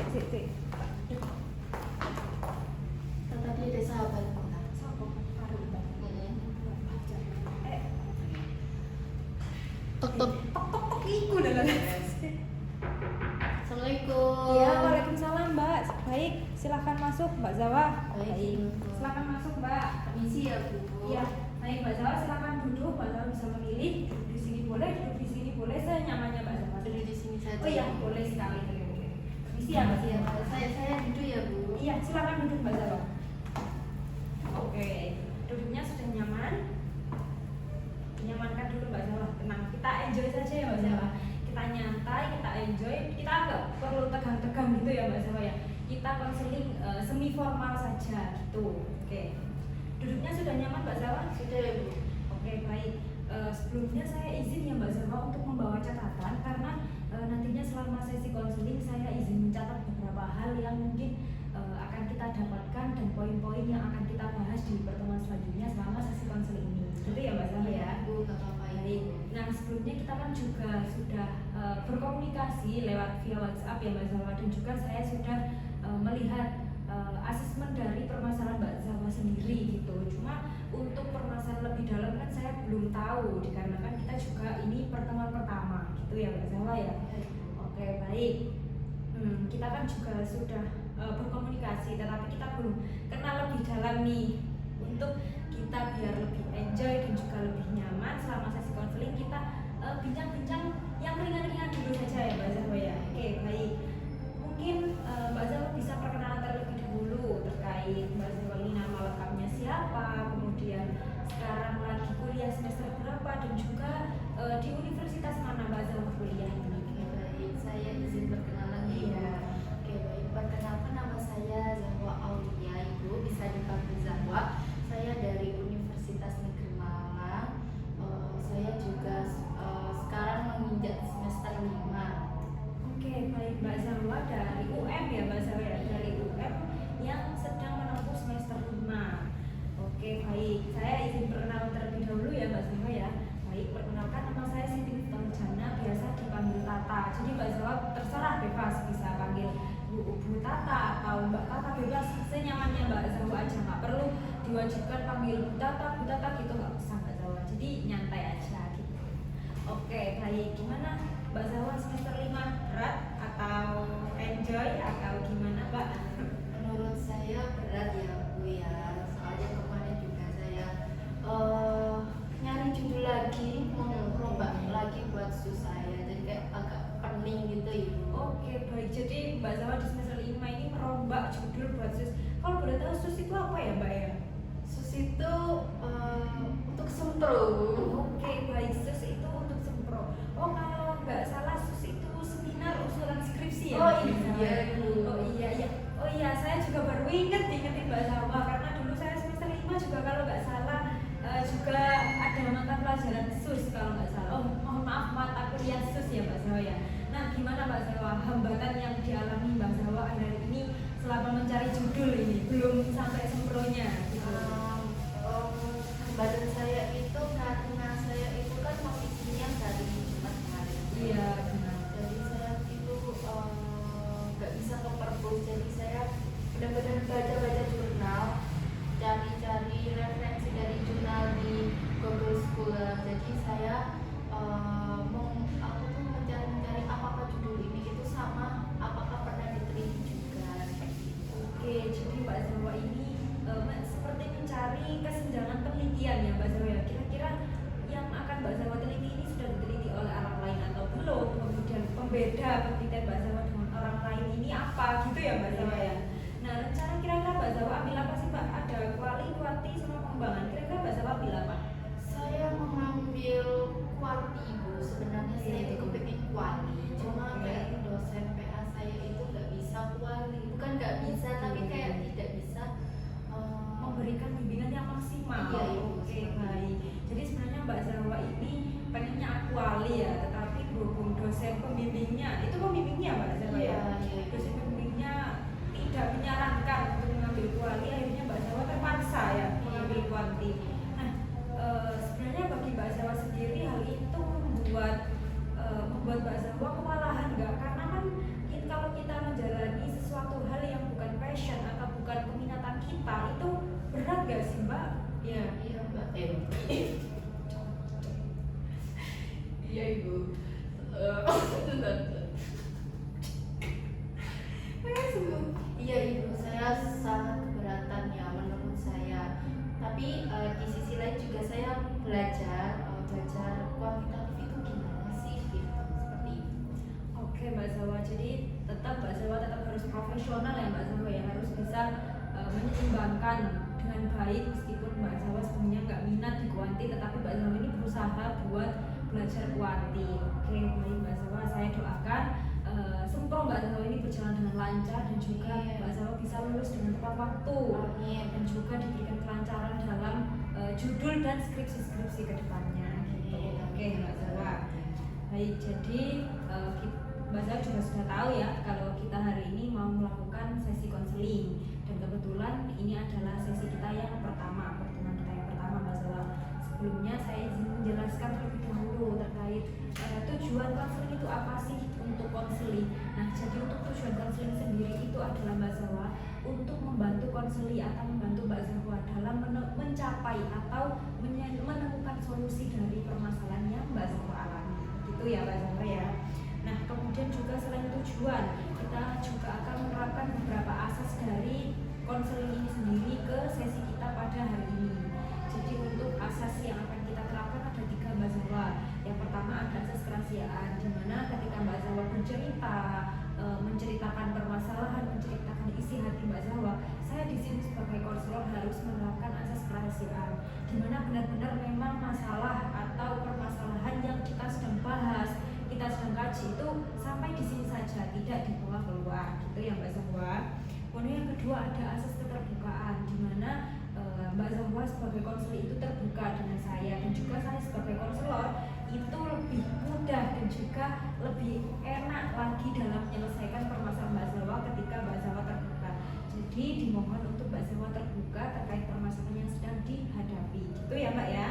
Sik. Tadi ada sahabat. Sopo karo Mbak. Tok. Tok iku lho. Assalamualaikum. Iya, waalaikumsalam Mbak. Baik, silakan masuk Mbak Zawa. Baik. Silakan masuk Mbak. Permisi ya Bu. Iya, baik Mbak Zawa silakan duduk. Mbak Zawa bisa memilih duduk di sini boleh, duduk di sini boleh. Saya nyamannya Mbak Zawa. Duduk di sini saja. Oh iya, boleh sekali. Boleh. Permisi ya Mbak Zawa. Saya duduk ya Bu. Iya, silakan duduk Mbak Zawa. Oke, duduknya sudah nyaman. Menyamankan dulu Mbak Zawa. Tenang, kita enjoy saja ya Mbak Zawa. Kita nyantai, kita enjoy. Kita nggak perlu tegang-tegang gitu ya Mbak Zawa ya. Kita konseling semi formal saja gitu. Oke. Duduknya sudah nyaman Mbak Zawa? Sudah ya Bu. Oke, baik. Sebelumnya saya izin ya Mbak Zawa untuk membawa catatan karena nantinya selama sesi konseling saya izin mencatat beberapa hal yang mungkin akan kita dapatkan dan poin-poin yang akan kita bahas di pertemuan selanjutnya selama sesi konseling ini. Gitu ya Mbak Zawa ya? Bu, nggak apa-apa ya. Baik. Nah, sebelumnya kita kan juga sudah berkomunikasi lewat via WhatsApp ya Mbak Zawa, dan juga saya sudah melihat asesmen dari permasalahan Mbak Zawa sendiri gitu. Cuma untuk permasalahan lebih dalam kan saya belum tahu dikarenakan kita juga ini pertemuan pertama gitu ya Mbak Zawa ya. Oke, baik. Kita kan juga sudah berkomunikasi, tetapi kita belum kenal lebih dalam nih. Untuk kita biar lebih enjoy dan juga lebih nyaman selama sesi konseling, kita bincang-bincang yang ringan-ringan dulu saja ya Mbak Zawa ya. Oke, baik. Mungkin Mbak Zawa bisa perkenalan terlebih dahulu terkait Mbak Zawa ini nama lengkapnya siapa, kemudian sekarang lagi kuliah semester berapa, dan juga di universitas mana Mbak Zawa kuliah ini. Oke, baik. Saya izin perkenalan ya. Iya. Oke, baik. Perkenalkan nama saya Zahwa Aulia, Ibu. Bisa dipanggil Zahwa. Saya dari Universitas Negeri Malang. Saya juga sekarang menginjak semester 5. Oke, baik Mbak Zawa dari UM ya Mbak Zawa ya, dari UM yang sedang menempuh semester 5. Oke, baik. Saya izin perkenalan terlebih dahulu ya Mbak Zawa ya. Baik, perkenalkan nama saya Siti Jana, biasa dipanggil Tata. Jadi Mbak Zawa terserah bebas, bisa panggil Bu Tata atau Mbak Tata, bebas senyamannya Mbak Zawa aja, nggak perlu diwajibkan panggil Bu Tata gitu, nggak usah Mbak Zawa. Jadi nyantai aja gitu. Oke, baik. Gimana Mbak Zawa semester 5, berat atau enjoy atau gimana Mbak? Menurut saya berat ya Bu ya. Soalnya kemarin juga saya nyari judul lagi, mau nyoba lagi buat sus saya. Jadi kayak agak pening gitu ya Bu. Oke, baik. Jadi Mbak Zawa di semester 5 ini merombak judul buat sus. Kalau boleh tahu sus itu apa ya Mbak ya? Sus itu untuk sempro. Oke, baik. Sus itu untuk sempro. Oh, kalau nggak salah sus itu seminar usulan skripsi ya? Oh Mbak Zawa? iya Bu. Oh iya, saya juga baru ingetin Mbak Zawa karena dulu saya semester 5 juga kalau nggak salah juga ada mata pelajaran sus kalau nggak salah. Oh, mohon maaf, mata kuliah sus ya Mbak Zawa ya. Nah, gimana Mbak Zawa hambatan yang dialami Mbak Zawa hari ini selama mencari judul ini belum sampai sempronya gitu? Badan saya itu karena saya itu kan posisinya dari Jumat kemarin. Iya, benar. Jadi saya itu nggak bisa ke perpus. Jadi saya benar-benar baca jurnal, cari-cari referensi dari jurnal di Google Scholar. Jadi saya aku tuh mencari apakah judul ini itu sama, apakah pernah diteliti juga. Oke, jadi Mbak Zawa ini seperti mencari kesenjangan penelitian ya Mbak Zawa ya. Kira-kira yang akan Mbak Zawa teliti ini sudah diteliti oleh orang lain atau belum? Kemudian pembeda penelitian Mbak Zawa dengan orang lain ini apa gitu ya Mbak Zawa ya. Nah, rencana berat gak sih Mbak? Ya. Iya Mbak. Iya Ibu. Iya Ibu, saya sangat keberatan ya menurut saya. Tapi di sisi lain juga saya belajar kuantitatif itu gimana sih gitu, seperti itu. Oke Mbak Zawa, jadi Mbak Zawa tetap harus profesional ya Mbak Zawa ya, harus bisa menyeimbangkan dengan baik meskipun Mbak Zawa sebenarnya nggak minat di kuanti, tetapi Mbak Zawa ini berusaha buat belajar kuanti. Oke baik Mbak Zawa, saya doakan semoga Mbak Zawa ini berjalan dengan lancar dan juga Mbak Zawa bisa lulus dengan tepat waktu. Amin. Dan juga diberikan kelancaran dalam judul dan skripsi ke depannya gitu. Oke Mbak Zawa. Baik, jadi Mbak Zawa juga sudah tahu ya kalau kita hari ini mau melakukan sesi konseling, dan kebetulan ini adalah sesi kita yang pertama, pertemuan kita yang pertama Mbak Zawa. Sebelumnya saya izin menjelaskan terlebih dahulu terkait tujuan konseling itu apa sih untuk konseling. Nah, jadi untuk tujuan konseling sendiri itu adalah Mbak Zawa untuk membantu konseli atau membantu Mbak Zawa dalam mencapai atau menemukan solusi dari permasalahan yang Mbak Zawa alami. Gitu ya Mbak Zawa ya. Nah, kemudian juga selain tujuan, kita juga akan menerapkan beberapa asas dari konseling ini sendiri ke sesi kita pada hari ini. Jadi untuk asas yang akan kita terapkan ada 3 Mbak Zawa. Yang pertama ada asas kerahasiaan, di mana ketika Mbak Zawa bercerita, menceritakan permasalahan, menceritakan isi hati Mbak Zawa, saya di sini sebagai konselor harus menerapkan asas kerahasiaan, di mana benar-benar memang masalah atau permasalahan yang kita sedang bahas, kita sedang kaji itu sampai di sini saja, tidak dibawa keluar, gitu ya Mbak Zawa. Kemudian yang kedua ada asas keterbukaan, di mana Mbak Zawa sebagai konselor itu terbuka dengan saya, dan juga saya sebagai konselor itu lebih mudah dan juga lebih enak lagi dalam menyelesaikan permasalahan Mbak Zawa ketika Mbak Zawa terbuka. Jadi dimohon untuk Mbak Zawa terbuka terkait permasalahan yang sedang dihadapi, gitu ya Mbak ya.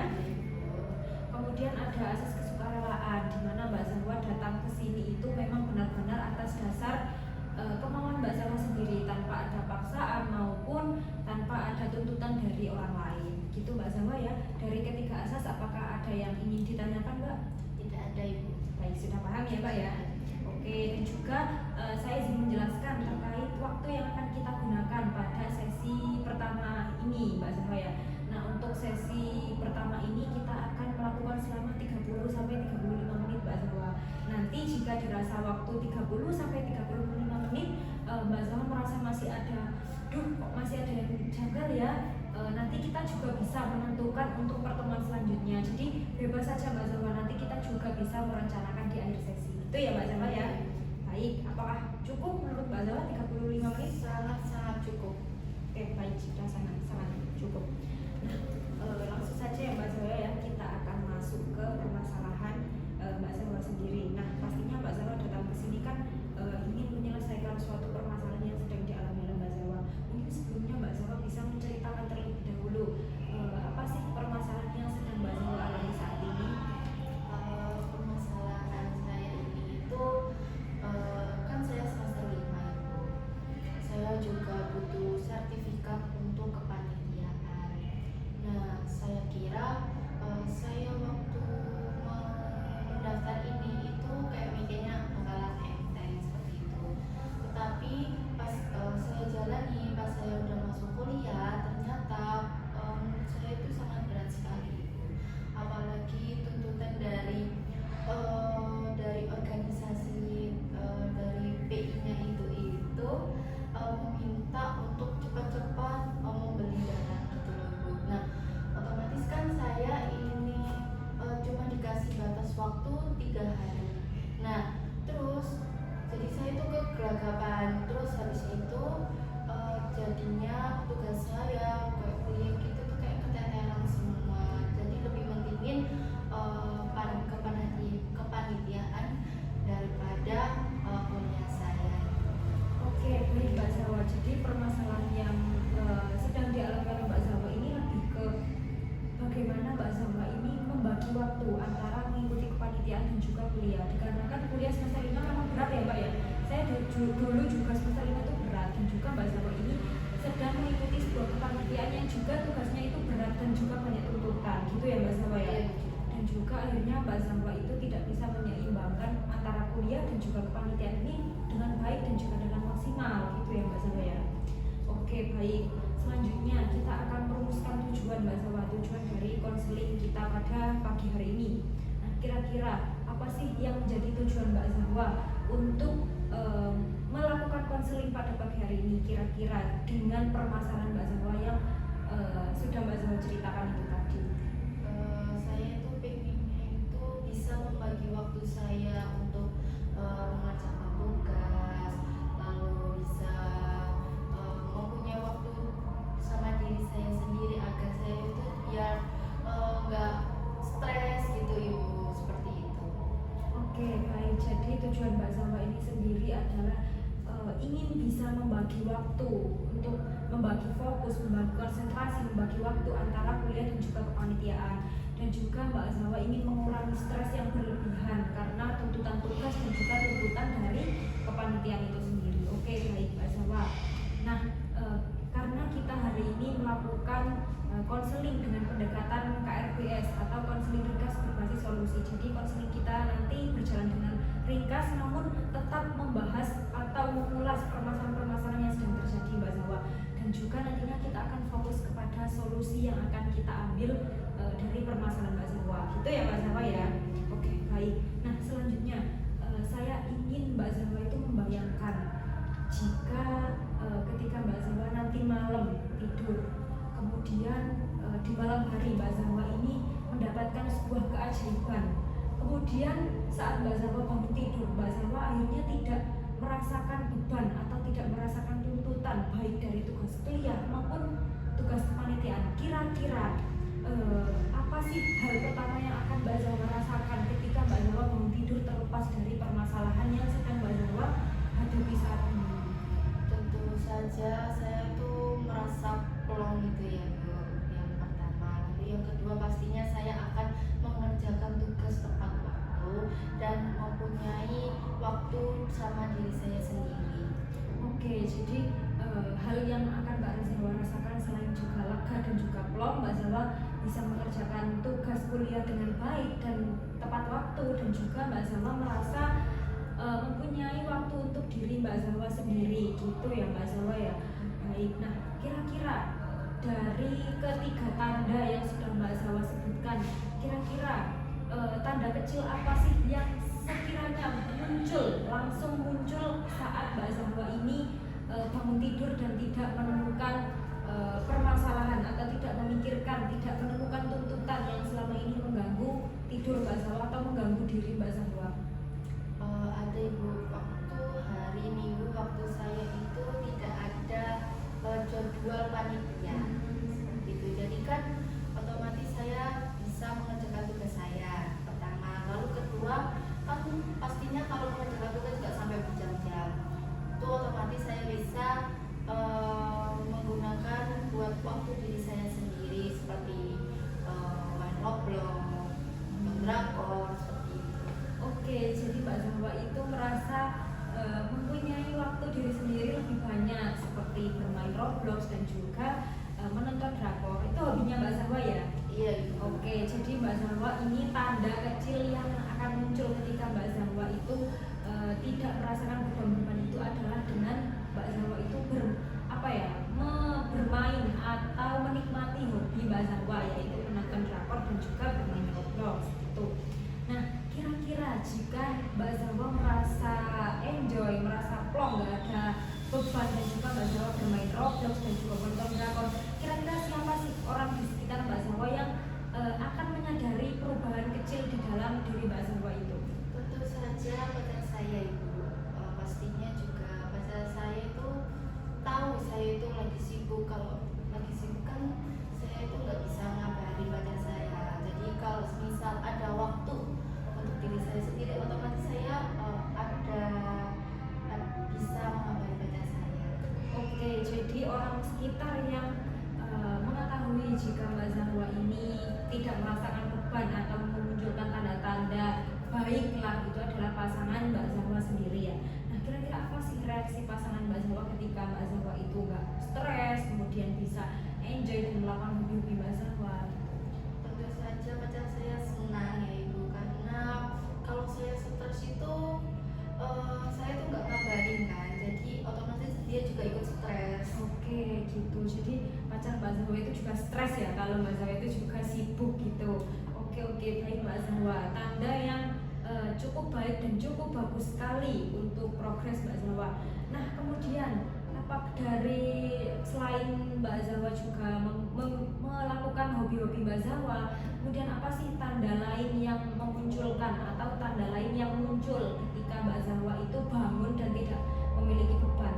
Kemudian ada asas kesukarelaan, di mana Mbak Zawa datang ke sini itu memang benar-benar atas dasar kemauan Mbak Zawa sendiri, tanpa ada paksaan maupun tanpa ada tuntutan dari orang lain, gitu Mbak Zawa ya. Dari ketiga asas apakah ada yang ingin ditanyakan Mbak? Tidak ada Ibu. Baik, sudah paham ya Mbak ya. Oke, dan juga saya ingin menjelaskan terkait waktu yang akan kita gunakan pada sesi pertama ini Mbak Zawa ya. Nah, untuk sesi pertama ini kita akan melakukan selama 30 sampai 35 menit Mbak Zawa. Nanti jika dirasa waktu 30 sampai 35 menit Mbak Zawa merasa masih ada kok masih ada yang janggal ya, nanti kita juga bisa menentukan untuk pertemuan selanjutnya. Jadi bebas saja Mbak Zawa, nanti kita juga bisa merencanakan di akhir sesi. Itu ya Mbak Zawa ya. Baik, apakah cukup menurut Mbak Zawa 35 menit? Sangat cukup. Oke, baik, sudah sangat cukup. Nah, langsung saja ya Mbak Zawa ya, kita akan masuk ke permasalahan Mbak Zawa sendiri. Nah, pastinya Mbak Zawa datang ke sini kan ingin menyelesaikan suatu permasalahan yang sedang dialami oleh Mbak Zawa. Mungkin sebelumnya Mbak Zawa bisa menceritakan terlebih dahulu apa sih permasalahan yang sedang Mbak Zawa alami saat ini? Permasalahan saya ini itu kan saya semester 5 Ibu. Saya juga butuh sertifikat untuk kepanitiaan. Nah, saya kira saya waktu mendaftar ini itu kayak mikirnya bakalan enteng seperti itu. Tetapi pas saya jalani, pas saya udah masuk kuliah, ternyata menurut saya itu sangat berat sekali. Apalagi tuntutan dari organisasi dari PI-nya itu meminta untuk cepat-cepat membeli barang gitu loh Bu. Nah, otomatis kan saya ini cuma dikasih batas waktu 3 hari. Nah, terus jadi saya itu kegeragapan. Terus habis itu jadinya tugas saya kayak kuliah gitu tuh kayak keteteran semua. Jadi lebih mentingin kepanitiaan daripada kuliah saya. Oke, baik Mbak Zawa. Jadi permasalahan yang sedang dialami oleh Mbak Zawa ini lebih ke bagaimana Mbak Zawa ini membagi waktu antara mengikuti kepanitiaan dan juga kuliah. Dikarenakan kuliah semester 5 memang berat ya Mbak ya. Saya dulu juga semester 5 itu berat, dan juga Mbak Zawa ini sedang mengikuti sebuah kepanitiaan yang juga tugasnya itu berat dan juga banyak tuntutan gitu ya Mbak Zawa ya. Dan juga akhirnya Mbak Zawa itu tidak bisa menyeimbangkan antara kuliah dan juga kepanitiaan ini dengan baik dan juga dengan maksimal gitu ya Mbak Zawa ya. Oke baik, selanjutnya kita akan merumuskan tujuan Mbak Zawa, tujuan dari konseling kita pada pagi hari ini. Nah kira-kira apa sih yang menjadi tujuan Mbak Zawa untuk melakukan konseling pada pagi hari ini, kira-kira dengan permasalahan Mbak Zawa yang sudah Mbak Zawa ceritakan itu tadi? Saya itu pengennya itu bisa membagi waktu saya untuk mengerjakan tugas, lalu bisa mempunyai waktu sama diri saya sendiri agar saya itu biar nggak stres gitu Ibu, seperti itu. Oke baik, jadi tujuan Mbak Zawa ini sendiri adalah ingin bisa membagi waktu untuk membagi fokus, membagi konsentrasi, membagi waktu antara kuliah dan juga kepanitiaan. Dan juga Mbak Zawa ingin mengurangi stres yang berlebihan karena tuntutan tugas dan juga tuntutan dari kepanitiaan itu sendiri. Oke baik Mbak Zawa. Nah karena kita hari ini melakukan konseling dengan pendekatan KRBS atau konseling ringkas berbasis solusi. Jadi konseling kita nanti berjalan dengan ringkas namun tetap membahas atau mengulas permasalahan-permasalahan yang sedang terjadi Mbak Zawa. Dan juga nantinya kita akan fokus kepada solusi yang akan kita ambil dari permasalahan Mbak Zawa. Gitu ya Mbak Zawa ya. Oke baik. Nah selanjutnya saya ingin Mbak Zawa itu membayangkan jika ketika Mbak Zawa nanti malam tidur, kemudian di malam hari Mbak Zawa ini mendapatkan sebuah keajaiban. Kemudian saat Mbak Zawa bangun tidur, Mbak Zawa akhirnya tidak merasakan beban atau tidak merasakan tuntutan baik dari tugas kuliah maupun tugas kepanitiaan. Kira-kira apa sih hal pertama yang akan Mbak Zawa rasakan ketika Mbak Zawa bangun tidur terlepas dari permasalahan yang sedang Mbak Zawa hadapi saat ini? Tentu saja saya tuh merasa plong gitu ya Bu, yang pertama. Lalu yang kedua pastinya saya akan mengerjakan tugas tepat waktu dan mempunyai waktu sama diri saya sendiri. Oke, jadi hal yang akan Mbak Zawa rasakan selain juga lega dan juga plong, Mbak Zawa bisa mengerjakan tugas kuliah dengan baik dan tepat waktu, dan juga Mbak Zawa merasa mempunyai waktu untuk diri Mbak Zawa sendiri, gitu ya Mbak Zawa ya. Baik, nah kira-kira dari ketiga tanda yang sudah Mbak Zawa sebutkan, kira-kira tanda kecil apa sih yang sekiranya langsung muncul saat Mbak Zawa ini bangun tidur dan tidak menemukan permasalahan atau tidak memikirkan, tidak menemukan tuntutan yang selama ini mengganggu tidur Mbak Zawa atau mengganggu diri Mbak Zawa? Ada Ibu, waktu hari Minggu waktu saya itu tidak ada jadwal panitia seperti itu. Jadi kan otomatis saya bisa mengerjakan tugas saya pertama. Lalu kedua kan pastinya kalau mengerjakan tugas nggak sampai berjam-jam. Itu otomatis saya bisa menggunakan buat waktu diri saya sendiri seperti main Roblox, drakor seperti itu. Oke, jadi Mbak Zawa itu merasa mempunyai waktu diri sendiri lebih banyak seperti bermain Roblox dan juga menonton drakor. Itu hobinya Mbak Zawa ya? Iya. Oke, jadi Mbak Zawa ini tanda kecil yang akan muncul ketika Mbak Zawa itu tidak merasakan beban-beban itu adalah dengan Mbak Zawa itu bermain atau menikmati hobi Mbak Zawa, yaitu menonton drakor dan juga bermain Roblox gitu. Nah, kira-kira jika Mbak Zawa merasa enjoy, merasa plong, nggak ada beban dan juga Mbak Zawa bermain Roblox dan juga menonton drakor, kira-kira siapa sih orang di sekitar Mbak Zawa yang akan menyadari perubahan kecil di dalam diri Mbak Zawa itu? Tentu saja pacar saya Ibu. Pastinya juga pacar saya itu tahu saya itu lagi sibuk. Kalau lagi sibuk kan saya itu nggak bisa ngabari pacar saya. Jadi kalau misal ada waktu untuk diri saya sendiri, otomatis saya bisa mengabari pacar saya. Oke, jadi orang sekitar yang mengetahui jika Mbak Zawa ini tidak merasakan beban atau memunculkan tanda-tanda baiklah, itu adalah pasangan Mbak Zawa sendiri ya. Nah, kira-kira apa sih reaksi pasangan Mbak Zawa ketika Mbak Zawa itu nggak stres, bisa enjoy dan melakukan hobi-hobi Mbak Zahwa? Tentu saja pacar saya senang ya ibu, karena kalau saya stres itu saya tuh nggak ngabarin kan, jadi otomatis dia juga ikut stres. Oke gitu, jadi pacar Mbak Zahwa itu juga stres ya, kalau Mbak Zahwa itu juga sibuk gitu. Oke baik Mbak Zahwa, tanda yang cukup baik dan cukup bagus sekali untuk progres Mbak Zahwa. Nah kemudian apa dari selain Mbak Zahwa juga melakukan hobi-hobi Mbak Zahwa, kemudian apa sih tanda lain yang memunculkan atau tanda lain yang muncul ketika Mbak Zahwa itu bangun dan tidak memiliki beban?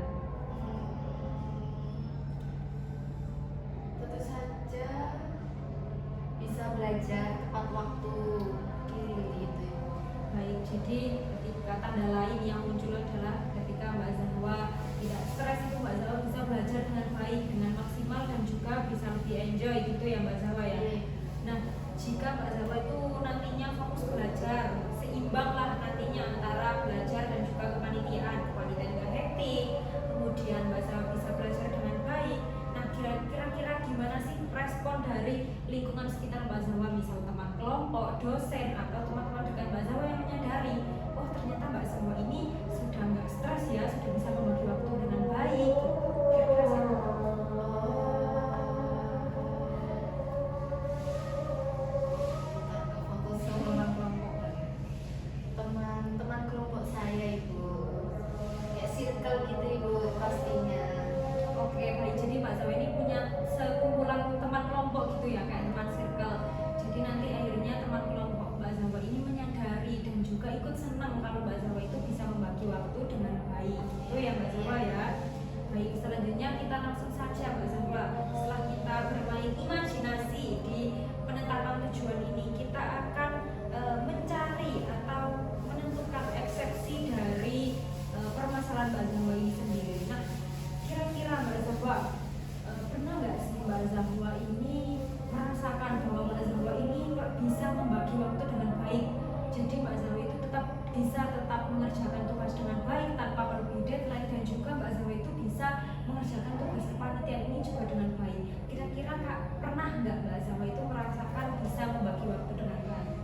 Tentu saja bisa belajar tepat waktu gitu. Baik, jadi ketika tanda lain yang muncul adalah ketika Mbak Zahwa tidak stres itu Mbak Zahwa bisa belajar dengan baik, dengan maksimal dan juga bisa lebih enjoy gitu ya Mbak Zahwa ya. Nah, jika Mbak Zahwa itu nantinya fokus belajar, seimbang lah nantinya antara belajar dan juga kepanitiaan gak hektik, kemudian Mbak Zahwa bisa belajar dengan baik. Nah, kira-kira gimana sih respon dari lingkungan sekitar Mbak Zahwa, misal teman kelompok, dosen, atau teman-teman dekat Mbak Zahwa yang menyadari, oh ternyata Mbak Zahwa ini sudah nggak stres ya, sudah bisa membagi waktu dengan baik. Kira-kira seperti itu. Fokus sama teman-teman kelompok saya ibu, kayak circle gitu ibu pastinya. Oke, baik. Jadi Mbak Zahwa ini punya sekumpulan teman kelompok gitu ya, kayak teman circle. Jadi nanti akhirnya teman kelompok Mbak Zahwa ini menyadari dan juga ikut senang kalau Mbak Zahwa itu bisa membagi waktu dengan baik. Itu ya Mbak Zahwa ya. Baik, selanjutnya kita langsung saja Mbak Zahwa. Setelah kita bermain imajinasi di penetapan tujuan ini, kita akan mencari atau menentukan eksepsi dari permasalahan Mbak Zahwa ini sendiri. Nah, kira-kira Mbak Zahwa pernah nggak sih Mbak Zahwa ini merasakan bahwa Mbak Zahwa ini bisa membagi waktu dengan baik? Jadi Mbak Zahwa itu tetap mengerjakan tugas dengan baik tanpa melebihi deadline, dan juga Mbak Zahwa itu bisa mengerjakan tugas kepanitiaan ini juga dengan baik. Kira-kira Kak, pernah nggak Mbak Zahwa itu merasakan bisa membagi waktu dengan baik?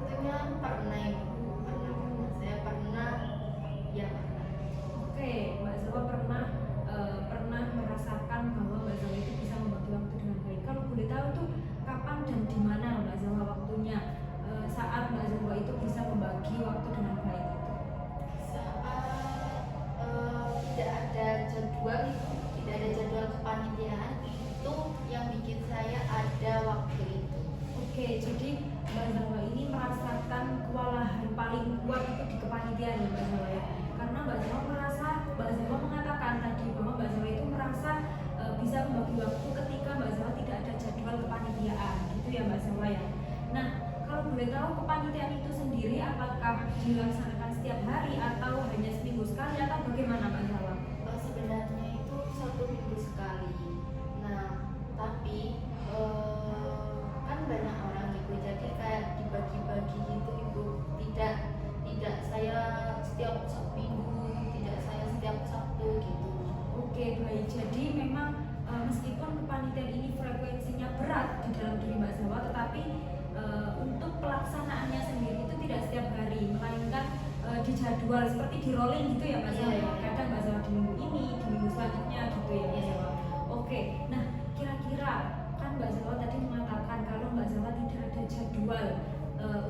Tentunya pernah ibu, saya pernah ya. Oke, Mbak Zahwa pernah merasakan bahwa Mbak Zahwa itu bisa membagi waktu dengan baik. Kalau boleh tahu tuh kapan dan di mana Mbak Zahwa waktunya saat Mbak Zahwa itu bisa membagi waktu dengan baik itu? Saat tidak ada jadwal itu, tidak ada jadwal kepanitiaan, itu yang bikin saya ada waktu itu. Oke, jadi Mbak Zahwa ini merasakan kewalahan paling kuat itu di kepanitiaan ya Mbak Zahwa ya. Karena Mbak Zahwa mengatakan tadi bahwa Mbak Zahwa itu merasa bisa membagi waktu ketika Mbak Zahwa tidak ada jadwal kepanitiaan, gitu ya Mbak Zahwa ya. Nah, kalau boleh tahu kepanitiaan itu sendiri apakah dilaksanakan setiap hari atau hanya seminggu sekali atau bagaimana Mbak Zahwa? Sebenarnya itu 1 minggu sekali. Nah, tapi kan banyak orang ibu, jadi kayak dibagi-bagi gitu ibu. Tidak saya setiap minggu, tidak saya setiap Sabtu gitu. Oke baik, jadi memang meskipun kepanitiaan ini frekuensinya berat di dalam diri Mbak Zahwa, tetapi untuk pelaksanaannya sendiri itu tidak setiap hari, melainkan dijadwal seperti di rolling gitu ya Mbak Zahwa. Iya. Kadang Mbak Zahwa di minggu ini, di minggu selanjutnya gitu ya Mbak Zahwa. Oke, nah kira-kira kan Mbak Zahwa tadi mengatakan kalau Mbak Zahwa tidak ada jadwal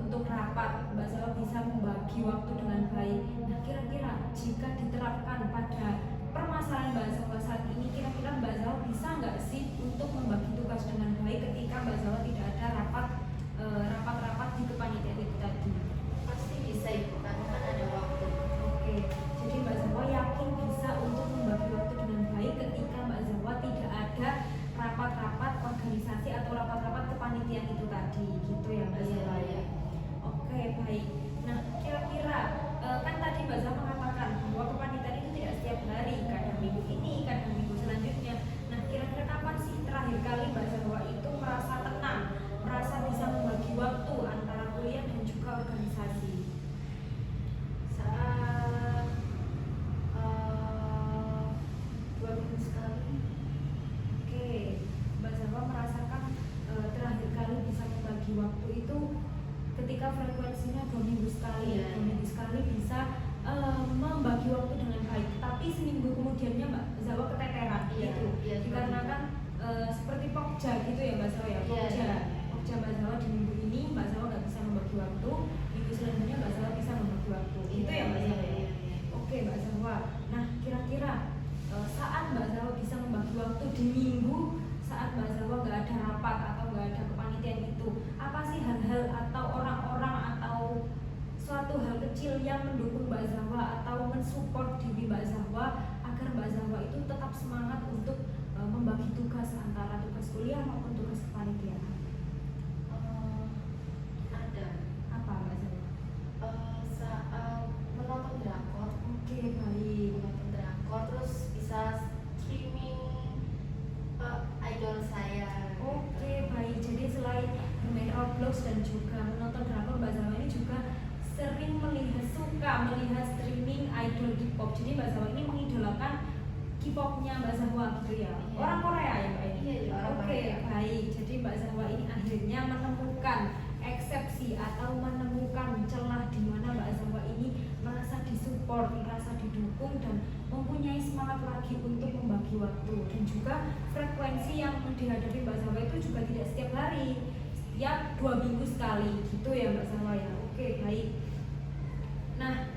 untuk rapat, Mbak Zahwa bisa membagi waktu dengan baik. Nah kira-kira jika diterapkan pada permasalahan Mbak Zahwa saat ini, kira-kira Mbak Zahwa bisa nggak sih untuk membagi tugas dengan baik ketika Mbak Zahwa tidak ada rapat-rapat di kepanitiaan itu tadi? Pasti bisa ibu, karena kan ada waktu. Oke, jadi Mbak Zahwa yakin bisa untuk membagi waktu dengan baik ketika Mbak Zahwa tidak ada rapat-rapat organisasi atau rapat-rapat kepanitiaan itu tadi, gitu ya Mbak Zahwa ya. Oke baik. Nah kira-kira kan tadi Mbak Zahwa mengatakan bahwa kepanitiaan itu tidak setiap hari, kadang minggu ini, kadang minggu selanjutnya. Nah kira-kira kapan sih terakhir kali Mbak Zahwa itu merasa tenang, merasa bisa mensupport diri Mbak Zahwa agar Mbak Zahwa itu tetap semangat untuk membagi tugas antara tugas kuliah maupun tugas kepanitiaan? Ada. Apa Mbak Zahwa? Saat menonton drakor. Oke, baik. Menonton drakor terus bisa streaming idol saya. Oke, baik. Jadi selain bermain Roblox dan juga menonton drakor, Mbak Zahwa ini juga sering suka melihat streaming idol K-pop. Jadi Mbak Zahwa ini mengidolakan K-popnya Mbak Zahwa gitu ya. Iya. Orang Korea ya Mbak ini? Iya, orang Oke, Korea. baik. Jadi Mbak Zahwa ini akhirnya menemukan eksepsi atau menemukan celah di mana Mbak Zahwa ini merasa disupport, merasa didukung dan mempunyai semangat lagi untuk membagi waktu. Dan juga frekuensi yang dihadapi Mbak Zahwa itu juga tidak setiap hari, setiap 2 minggu sekali gitu ya Mbak Zahwa ya. Oke, baik. Nah,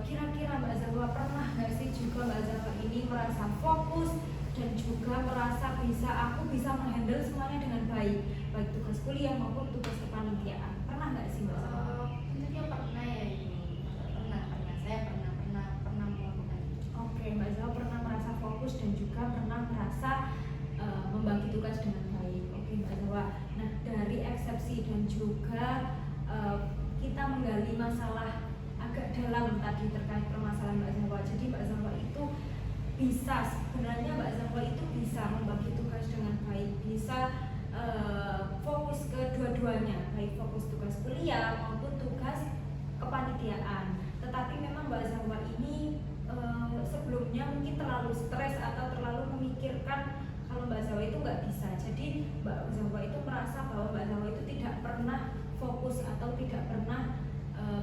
kira-kira Mbak Zahwa pernah nggak sih juga Mbak Zahwa ini merasa fokus dan juga merasa aku bisa menghandle semuanya dengan baik, baik tugas kuliah maupun tugas kepanitiaan? Pernah nggak sih Mbak Zahwa? Tentunya pernah ya Ibu. Saya pernah melakukan itu. Oke, Mbak Zahwa pernah merasa fokus dan juga pernah merasa membagi tugas dengan baik. Oke Mbak Zahwa. Nah, dari eksepsi dan juga kita menggali masalah agak dalam tadi terkait permasalahan Mbak Zahwa. Jadi Mbak Zahwa itu sebenarnya Mbak Zahwa itu bisa membagi tugas dengan baik, bisa fokus ke dua-duanya, baik fokus tugas kuliah maupun tugas kepanitiaan. Tetapi memang Mbak Zahwa ini sebelumnya mungkin terlalu stres atau terlalu memikirkan kalau Mbak Zahwa itu nggak bisa. Jadi Mbak Zahwa itu merasa bahwa Mbak Zahwa itu tidak pernah fokus atau tidak pernah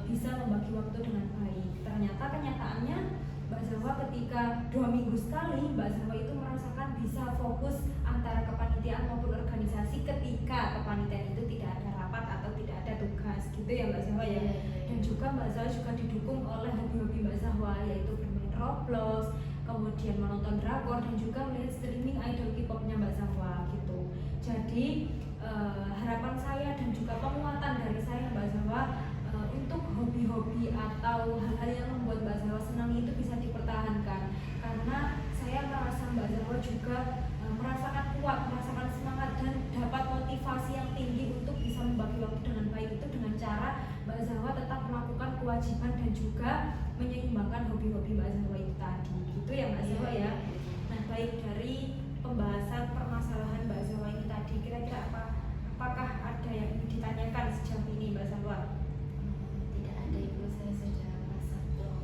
bisa membagi waktu dengan baik. Ternyata kenyataannya Mbak Zahwa ketika 2 minggu sekali Mbak Zahwa itu merasakan bisa fokus antara kepanitiaan maupun organisasi ketika kepanitiaan itu tidak ada rapat atau tidak ada tugas gitu ya Mbak Zahwa ya. Dan juga Mbak Zahwa juga didukung oleh hobi-hobi Mbak Zahwa, yaitu bermain Roblox, kemudian menonton drakor dan juga melihat streaming idol K-popnya Mbak Zahwa gitu. Jadi harapan saya dan juga penguatan dari saya Mbak Zahwa untuk hobi-hobi atau hal-hal yang membuat Mbak Zahwa senang itu bisa dipertahankan, karena saya merasa Mbak Zahwa juga merasakan kuat, merasakan semangat dan dapat motivasi yang tinggi untuk bisa membagi waktu dengan baik itu dengan cara Mbak Zahwa tetap melakukan kewajiban dan juga menyeimbangkan hobi-hobi Mbak Zahwa itu tadi gitu ya Mbak Zahwa ya. Nah, baik, dari pembahasan permasalahan Mbak Zahwa ini tadi, kira-kira apakah ada yang ingin ditanyakan sejauh ini Mbak Zahwa? Tidak ada Ibu, saya sudah merasa plong.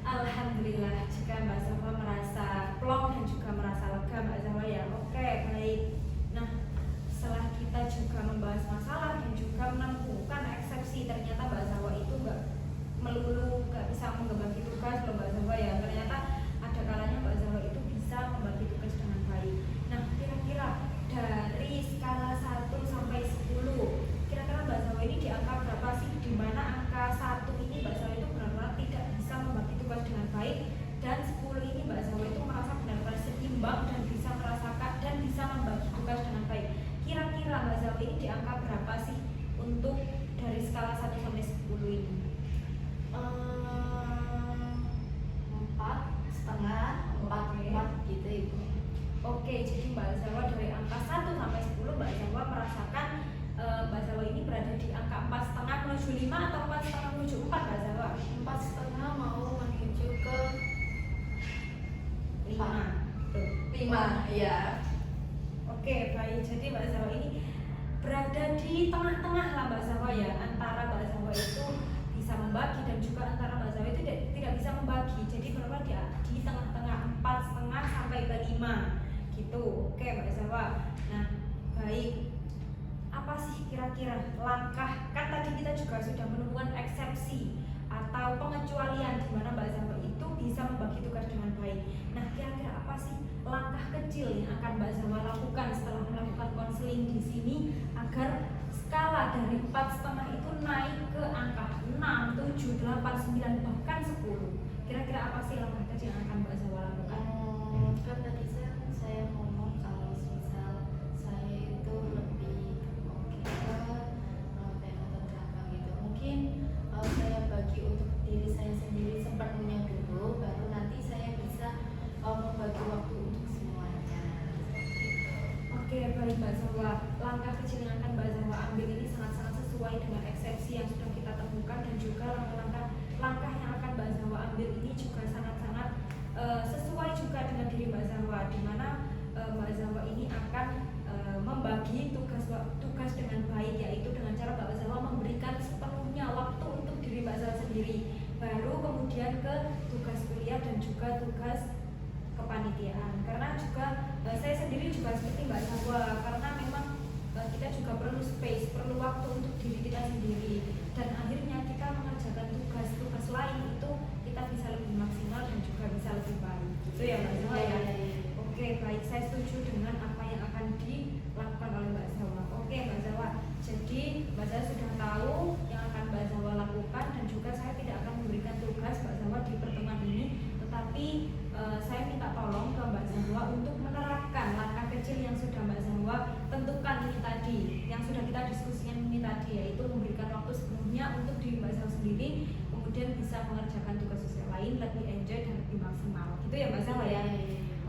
Alhamdulillah jika Mbak Zahwa merasa plong dan juga merasa lega Mbak Zahwa ya. Oke, baik. Nah, setelah kita juga membahas masalah dan juga menemukan eksepsi, ternyata Mbak Zahwa itu nggak melulu nggak bisa membagi tugas loh Mbak Zahwa ya. Ternyata ada kalanya Mbak Zahwa itu bisa membagi tugas dengan baik. Nah, kira-kira dari skala 1 sampai 10, kira-kira Mbak Zahwa ini di angka berapa sih, di mana angka 1 ini Mbak Zahwa itu benar-benar tidak bisa membagi tugas dengan baik, dan 10 ini Mbak Zahwa itu merasa benar-benar seimbang dan bisa merasakan dan bisa membagi tugas dengan baik. Kira-kira Mbak Zahwa ini di angka berapa sih untuk dari skala 1 sampai 10 ini? 4,5 gitu Ibu. Oke, jadi Mbak Zahwa dari angka 1 sampai 10 Mbak Zahwa merasakan Mbak Zahwa ini berada di angka 4,5 menuju 5 atau 4,5 menuju 4 Mbak Zahwa? 4,5 mau menuju ke 5. 5, iya. Oke, baik. Jadi Mbak Zahwa ini berada di tengah-tengah lah Mbak Zahwa ya, antara Mbak Zahwa itu bisa membagi dan juga antara Mbak Zahwa itu tidak bisa membagi. Jadi berapa dia di tengah-tengah, 4,5 sampai ke 5 gitu. Oke Mbak Zahwa. Nah, baik. Apa sih kira-kira langkah, kan tadi kita juga sudah menemukan eksepsi atau pengecualian di mana Mbak Zahwa itu bisa membagi tugas dengan baik. Nah, kira-kira apa sih langkah kecil yang akan Mbak Zahwa lakukan setelah melakukan konseling di sini agar skala dari 4,5 itu naik ke angka 6, 7, 8, 9, bahkan 10? Kira-kira apa sih langkah kecil yang akan Mbak Zahwa lakukan? Kan tadi saya ngomong kalau misal saya itu lebih oke ke kayak nonton drama gitu. Mungkin saya bagi untuk diri baik Mbak Zawa, langkah kecil yang akan Mbak Zawa ambil ini sangat-sangat sesuai dengan eksepsi yang sudah kita temukan, dan juga langkah yang akan Mbak Zawa ambil ini juga sangat-sangat sesuai juga dengan diri Mbak Zawa, di mana Mbak Zawa ini akan membagi tugas dengan baik, yaitu dengan cara Mbak Zawa memberikan sepenuhnya waktu untuk diri Mbak Zawa sendiri, baru kemudian ke tugas kuliah dan juga tugas kepanitiaan. Karena juga saya sendiri juga seperti Mbak Zawa, karena memang kita juga perlu space, perlu waktu untuk diri kita sendiri, dan akhirnya kita mengerjakan tugas-tugas lain itu kita bisa lebih maksimal dan juga bisa lebih baik. Itu ya Mbak Zawa ya. Oke, baik, saya setuju dengan apa yang akan dilakukan oleh Mbak Zawa. Oke Mbak Zawa, jadi Mbak Zawa sudah tahu yang akan Mbak Zawa lakukan, dan juga saya tidak akan memberikan tugas Mbak Zawa di pertemuan ini, tetapi saya minta tolong ke Mbak Zawa untuk menerapkan langkah kecil yang sudah Mbak Zawa tentukan ini tadi, yang sudah kita diskusikan ini tadi, yaitu memberikan waktu sepenuhnya untuk diri Mbak Zawa sendiri, kemudian bisa mengerjakan tugas sosial lain lebih enjoy dan lebih maksimal. Gitu ya Mbak Zawa ya.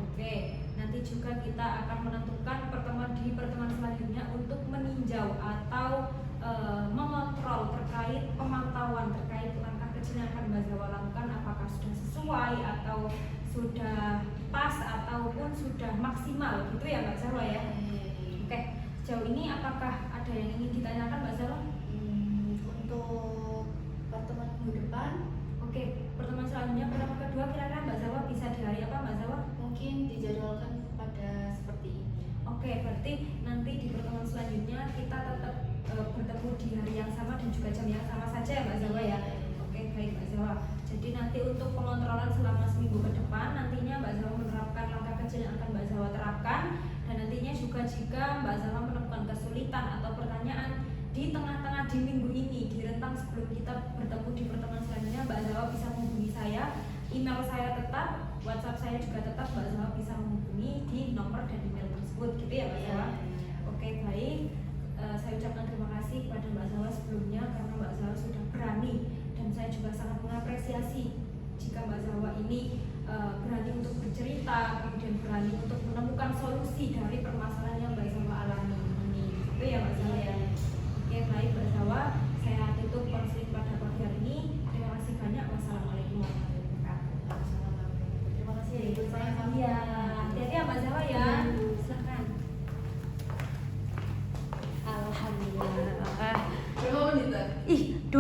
Oke, nanti juga kita akan menentukan di pertemuan selanjutnya untuk meninjau atau mengontrol terkait pemantauan terkait langkah kecil yang akan Mbak Zawa lakukan, apakah sudah sesuai atau sudah pas ataupun sudah maksimal, gitu ya Mbak Zawa ya. Oke, sejauh ini apakah ada yang ingin ditanyakan Mbak Zawa? Untuk pertemuan minggu depan, oke, pertemuan selanjutnya pertemuan kedua kira-kira Mbak Zawa bisa di hari apa Mbak Zawa? mungkin dijadwalkan pada seperti ini. Oke, berarti nanti di pertemuan selanjutnya kita tetap bertemu di hari yang sama dan juga jam yang sama saja ya Mbak Zawa ya. Oke, baik Mbak Zawa. Jadi nanti untuk pengontrolan selama seminggu ke depan, nantinya Mbak Zawa menerapkan langkah kecil yang akan Mbak Zawa terapkan, dan nantinya juga jika Mbak Zawa menemukan kesulitan atau pertanyaan di tengah-tengah di minggu ini, di rentang sebelum kita bertemu di pertemuan selanjutnya, Mbak Zawa bisa menghubungi saya. Email saya tetap, WhatsApp saya juga tetap, Mbak Zawa bisa menghubungi di nomor dan email tersebut, gitu ya Mbak Zawa. Oke, baik. Saya ucapkan terima kasih kepada Mbak Zawa sebelumnya, karena Mbak Zawa sudah berani, dan saya juga sangat mengapresiasi jika Mbak Zawa ini berani untuk bercerita, kemudian berani untuk menemukan solusi dari permasalahan yang Mbak Zawa alami ini, gitu ya Mbak Zawa ya. Oke, baik Mbak Zawa, saya tutup konseling pada pagi hari ini. Terima kasih banyak. Wassalamualaikum warahmatullahi wabarakatuh. Terima kasih ya Ibu. Saya Ya, hati-hati ya Mbak Zawa ya. Silakan. Alhamdulillah. Berapa menit? Ih,